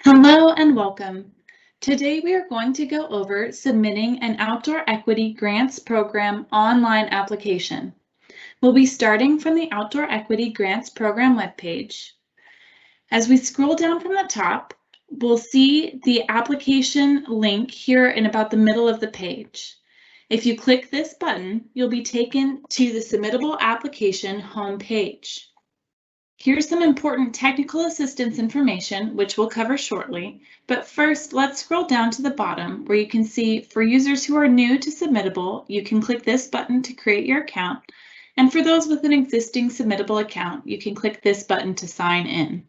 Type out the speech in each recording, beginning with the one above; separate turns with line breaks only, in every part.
Hello and welcome. Today we are going to go over submitting an Outdoor Equity Grants Program online application. We'll be starting from the Outdoor Equity Grants Program webpage. As we scroll down from the top, we'll see the application link here in about the middle of the page. If you click this button, you'll be taken to the Submittable application homepage. Here's some important technical assistance information, which we'll cover shortly, but first let's scroll down to the bottom where you can see for users who are new to Submittable, you can click this button to create your account, and for those with an existing Submittable account, you can click this button to sign in.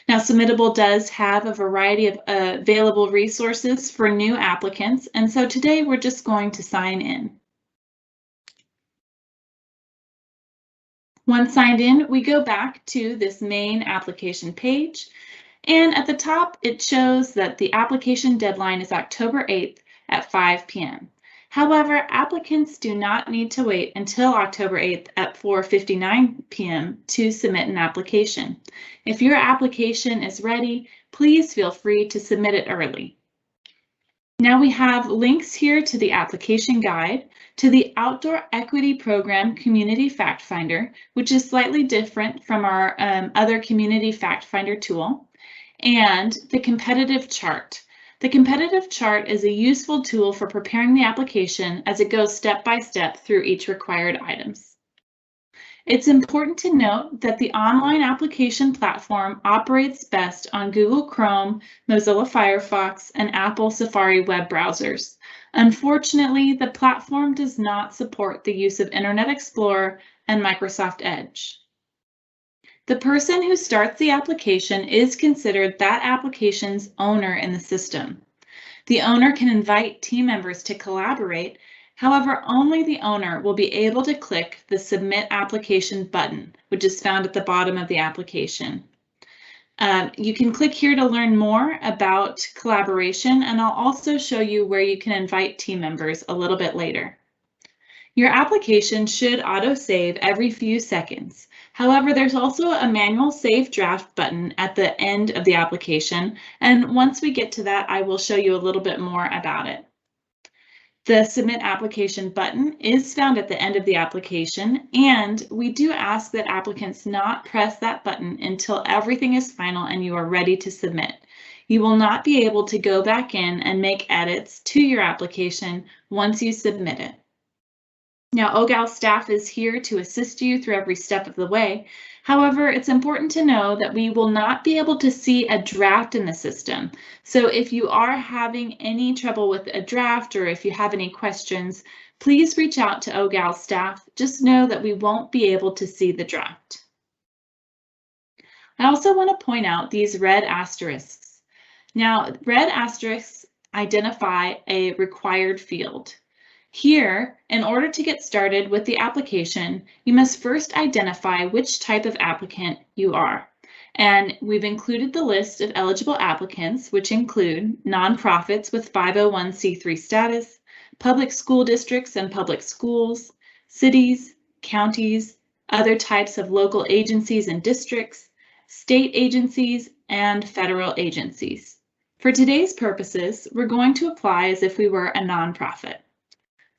Now, Submittable does have a variety of available resources for new applicants, and so today we're just going to sign in. Once signed in, we go back to this main application page, and at the top it shows that the application deadline is October 8th at 5 p.m. However, applicants do not need to wait until October 8th at 4:59 p.m. to submit an application. If your application is ready, please feel free to submit it early. Now we have links here to the application guide, to the Outdoor Equity Program Community Fact Finder, which is slightly different from our other Community Fact Finder tool, and the competitive chart. The competitive chart is a useful tool for preparing the application as it goes step by step through each required items. It's important to note that the online application platform operates best on Google Chrome, Mozilla Firefox, and Apple Safari web browsers. Unfortunately, the platform does not support the use of Internet Explorer and Microsoft Edge. The person who starts the application is considered that application's owner in the system. The owner can invite team members to collaborate. However, only the owner will be able to click the Submit Application button, which is found at the bottom of the application. You can click here to learn more about collaboration, and I'll also show you where you can invite team members a little bit later. Your application should auto-save every few seconds. However, there's also a manual save draft button at the end of the application, and once we get to that, I will show you a little bit more about it. The Submit Application button is found at the end of the application, and we do ask that applicants not press that button until everything is final and you are ready to submit. You will not be able to go back in and make edits to your application once you submit it. Now, OGAL staff is here to assist you through every step of the way. However, it's important to know that we will not be able to see a draft in the system. So if you are having any trouble with a draft or if you have any questions, please reach out to OGAL staff. Just know that we won't be able to see the draft. I also want to point out these red asterisks. Now, red asterisks identify a required field. Here, in order to get started with the application, you must first identify which type of applicant you are. And we've included the list of eligible applicants, which include nonprofits with 501c3 status, public school districts and public schools, cities, counties, other types of local agencies and districts, state agencies, and federal agencies. For today's purposes, we're going to apply as if we were a nonprofit.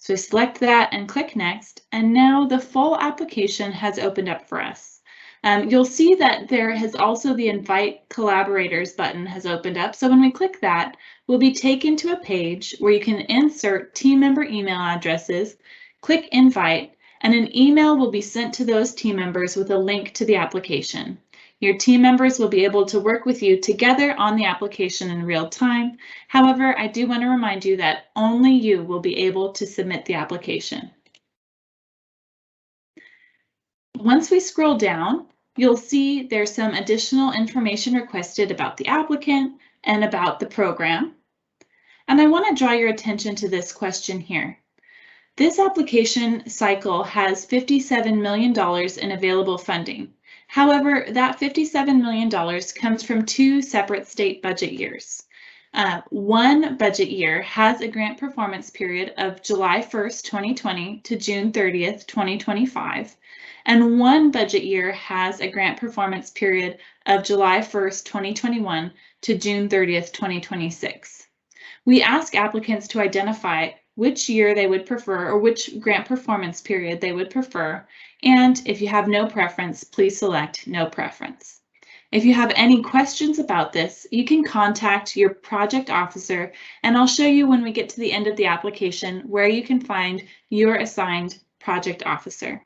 So select that and click Next, and now the full application has opened up for us. You'll see that there has also the Invite Collaborators button has opened up. So when we click that, we'll be taken to a page where you can insert team member email addresses, click Invite, and an email will be sent to those team members with a link to the application. Your team members will be able to work with you together on the application in real time. However, I do want to remind you that only you will be able to submit the application. Once we scroll down, you'll see there's some additional information requested about the applicant and about the program. And I want to draw your attention to this question here. This application cycle has $57 million in available funding. However, that $57 million comes from two separate state budget years. One budget year has a grant performance period of July 1st, 2020 to June 30th, 2025, and one budget year has a grant performance period of July 1st, 2021 to June 30th, 2026. We ask applicants to identify which year they would prefer or which grant performance period they would prefer, and if you have no preference, please select no preference. If you have any questions about this, you can contact your project officer, and I'll show you when we get to the end of the application where you can find your assigned project officer.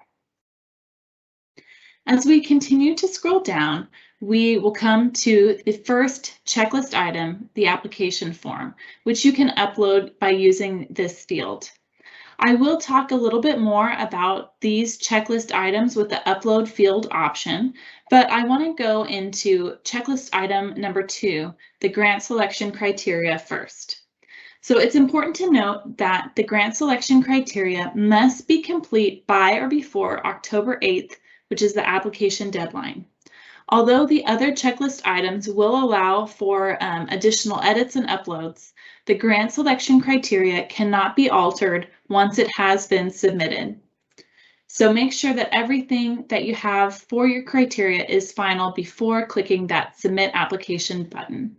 As we continue to scroll down, we will come to the first checklist item, the application form, which you can upload by using this field. I will talk a little bit more about these checklist items with the upload field option, but I want to go into checklist item number 2, the grant selection criteria first. So it's important to note that the grant selection criteria must be complete by or before October 8th, which is the application deadline. Although the other checklist items will allow for additional edits and uploads, the grant selection criteria cannot be altered once it has been submitted. So make sure that everything that you have for your criteria is final before clicking that Submit Application button.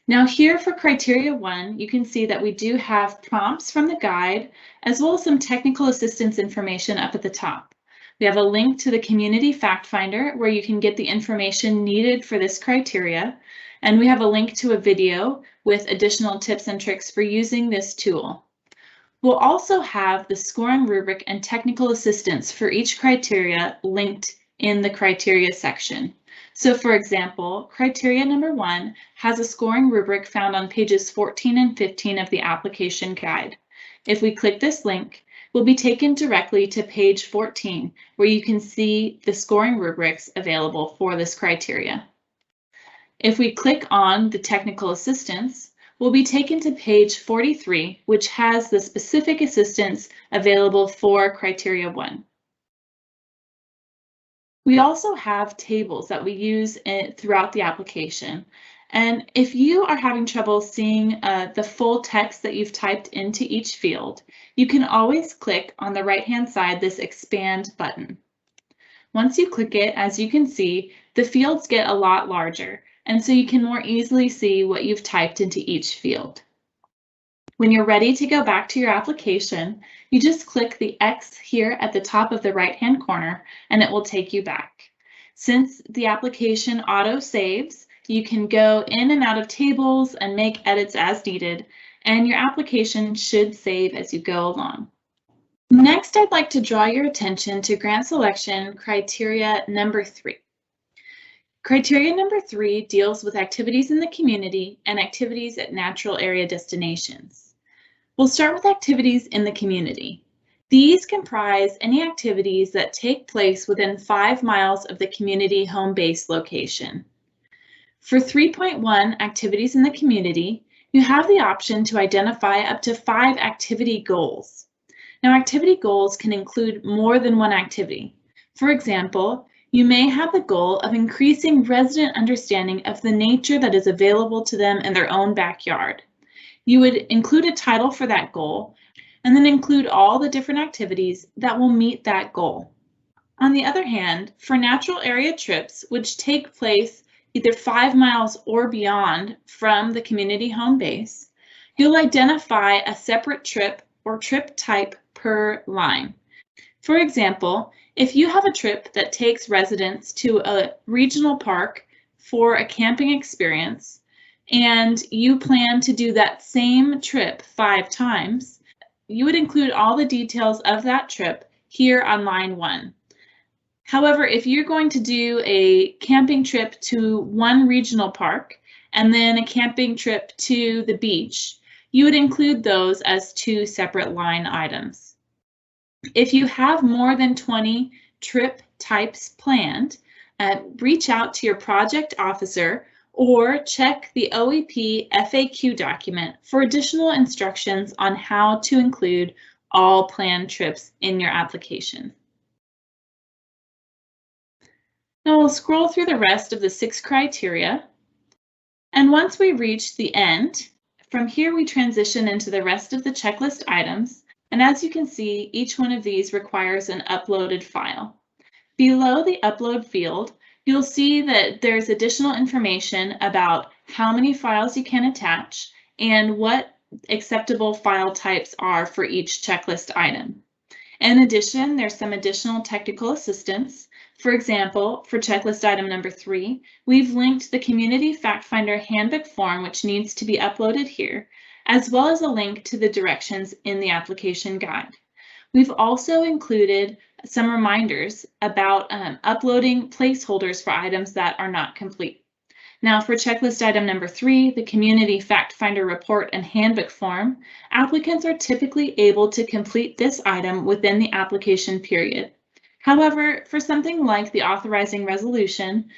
Now here for criteria 1, you can see that we do have prompts from the guide, as well as some technical assistance information up at the top. We have a link to the Community Fact Finder where you can get the information needed for this criteria, and we have a link to a video with additional tips and tricks for using this tool. We'll also have the scoring rubric and technical assistance for each criteria linked in the criteria section. So for example, criteria number 1 has a scoring rubric found on pages 14 and 15 of the application guide. If we click this link, we'll be taken directly to page 14, where you can see the scoring rubrics available for this criteria. If we click on the technical assistance, we'll be taken to page 43, which has the specific assistance available for criteria 1. We also have tables that we use throughout the application. And if you are having trouble seeing the full text that you've typed into each field, you can always click on the right-hand side this Expand button. Once you click it, as you can see, the fields get a lot larger, and so you can more easily see what you've typed into each field. When you're ready to go back to your application, you just click the X here at the top of the right-hand corner, and it will take you back. Since the application auto-saves, you can go in and out of tables and make edits as needed, and your application should save as you go along. Next, I'd like to draw your attention to grant selection criteria number 3. Criteria number 3 deals with activities in the community and activities at natural area destinations. We'll start with activities in the community. These comprise any activities that take place within 5 miles of the community home base location. For 3.1 activities in the community, you have the option to identify up to 5 activity goals. Now, activity goals can include more than one activity. For example, you may have the goal of increasing resident understanding of the nature that is available to them in their own backyard. You would include a title for that goal, and then include all the different activities that will meet that goal. On the other hand, for natural area trips, which take place either 5 miles or beyond from the community home base, you'll identify a separate trip or trip type per line. For example, if you have a trip that takes residents to a regional park for a camping experience, and you plan to do that same trip 5 times, you would include all the details of that trip here on line 1. However, if you're going to do a camping trip to one regional park and then a camping trip to the beach, you would include those as 2 separate line items. If you have more than 20 trip types planned, reach out to your project officer or check the OEP FAQ document for additional instructions on how to include all planned trips in your application. Now we'll scroll through the rest of the 6 criteria, and once we reach the end, from here we transition into the rest of the checklist items, and as you can see, each one of these requires an uploaded file. Below the upload field, You'll see that there's additional information about how many files you can attach and what acceptable file types are for each checklist item. In addition, there's some additional technical assistance. For example, for checklist item number 3, we've linked the Community Fact Finder Handbook form, which needs to be uploaded here, as well as a link to the directions in the application guide. We've also included some reminders about uploading placeholders for items that are not complete. Now for checklist item number 3, the Community Fact Finder Report and Handbook form, applicants are typically able to complete this item within the application period. However, for something like the authorizing resolution,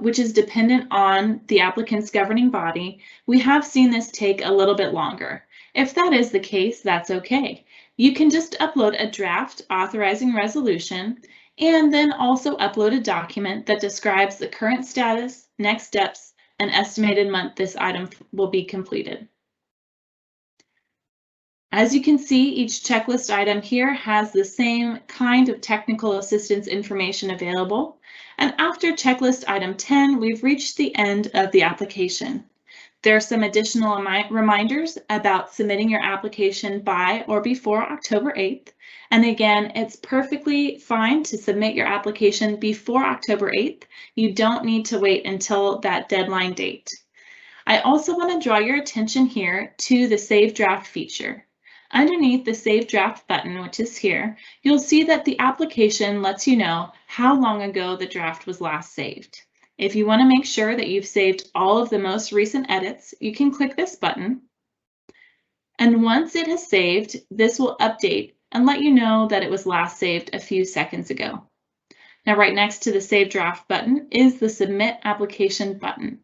which is dependent on the applicant's governing body, we have seen this take a little bit longer. If that is the case, that's okay. You can just upload a draft authorizing resolution and then also upload a document that describes the current status, next steps, and estimated month this item will be completed. As you can see, each checklist item here has the same kind of technical assistance information available. And after checklist item 10, we've reached the end of the application. There are some additional reminders about submitting your application by or before October 8th. And again, it's perfectly fine to submit your application before October 8th. You don't need to wait until that deadline date. I also want to draw your attention here to the Save Draft feature. Underneath the Save Draft button, which is here, you'll see that the application lets you know how long ago the draft was last saved. If you want to make sure that you've saved all of the most recent edits, you can click this button. And once it has saved, this will update and let you know that it was last saved a few seconds ago. Now, right next to the Save Draft button is the Submit Application button.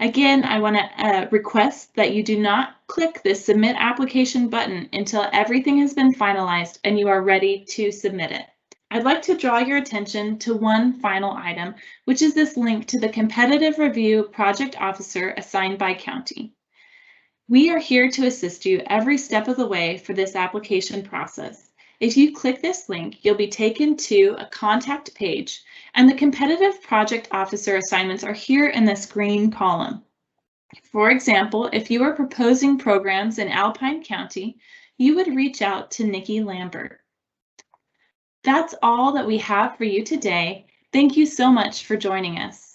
Again, I want to request that you do not click this Submit Application button until everything has been finalized and you are ready to submit it. I'd like to draw your attention to one final item, which is this link to the Competitive Review Project Officer assigned by county. We are here to assist you every step of the way for this application process. If you click this link, you'll be taken to a contact page, and the Competitive Project Officer assignments are here in this green column. For example, if you are proposing programs in Alpine County, you would reach out to Nikki Lambert. That's all that we have for you today. Thank you so much for joining us.